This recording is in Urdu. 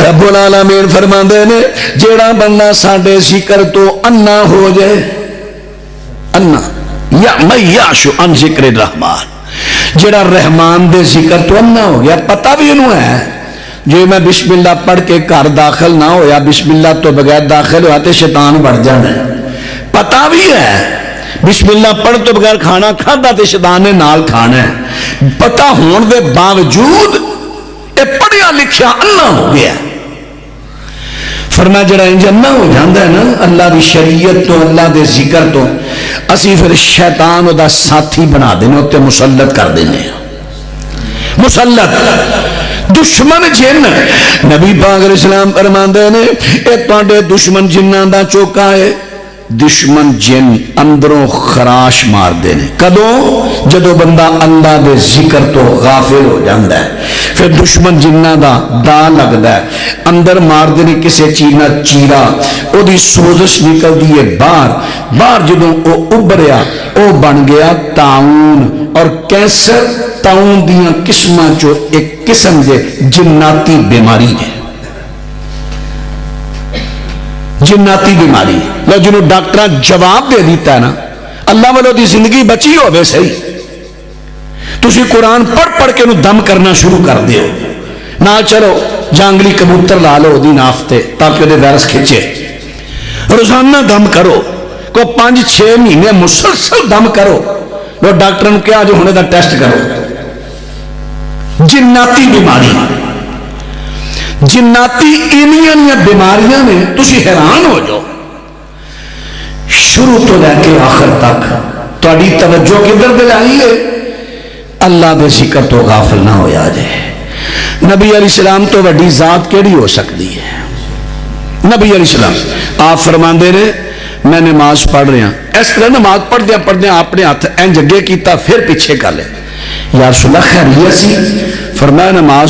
رب العالمین فرماندے نے جیڑا بندہ ساڈے ذکر تو انا ہو جائے، انا یا میں یعشو عن ذکر الرحمن، جیڑا رحمان دے ذکر تو انا ہو گیا، پتہ بھی انہوں ہے جو میں بسم اللہ پڑھ کے گھر داخل نہ ہو یا بسم اللہ تو بغیر داخل ہوا تو شیطان بڑھ جانا ہے، پتہ بھی ہے بسم اللہ پڑھ تو بغیر کھانا کھانا تو شیطان نے نال کھانا ہے، پتہ ہون دے باوجود اے پڑھیا لکھیا انا ہو گیا۔ فرمایا جڑا انج انا ہو جاندہ ہے نا اللہ دی شریعت تو اللہ دے ذکر تو، اسی پھر شیطان دا ساتھی بنا دینے ہوتے مسلط کر دینے، مسلط دشمن جن، نبی پاک علیہ السلام فرماندے نے اے تواڈے دشمن جنہاں دا چوکا ہے، دشمن جن اندروں خراش مار دینے، کدوں جدو بندہ اللہ دے ذکر تو غافل ہو جاندہ ہے، پھر دشمن جنہ دا لگدا ہے اندر مار دینے، کسے چینا چیرا او دی سوزش نکل دیئے باہر جدوں او ابریا او بن گیا تعاون، اور کینسر تعاون دیاں قسمہ جو ایک قسم دے جناتی بیماری ہے، جناتی بیماری لو جنہوں ڈاکٹرہ جواب دے دیتا ہے نا اللہ والوں دی زندگی بچی ہو بے صحیح، تسی قرآن پڑھ کے انہوں دم کرنا شروع کر دیو، نہ چلو جانگلی کبوتر لالو دی نافتے تاکہ انہیں ویرس کھچے، روزانہ دم کرو، کو 5-6 مہینے مسلسل دم کرو، لو ڈاکٹروں کیا جو ہونے دا ٹیسٹ کرو، جناتی بیماری، جناتی اینیاں بیماریاں میں تسی حیران ہو جو، شروع تو لے کے آخر تک تواڈی توجہ کدھر دے لائیے اللہ دے ذکر تو غافل نہ ہو جائے۔ نبی علیہ السلام تو وڈی ذات کیڑی ہو سکتی ہے، نبی علیہ السلام آپ فرماندے نے میں نماز پڑھ رہا ہوں، اس طرح نماز پڑھ دیا اپنے ہاتھ این جگہ کیتا پھر پیچھے کر لے، یا رسول اللہ خیریت سی؟ فرمایا نماز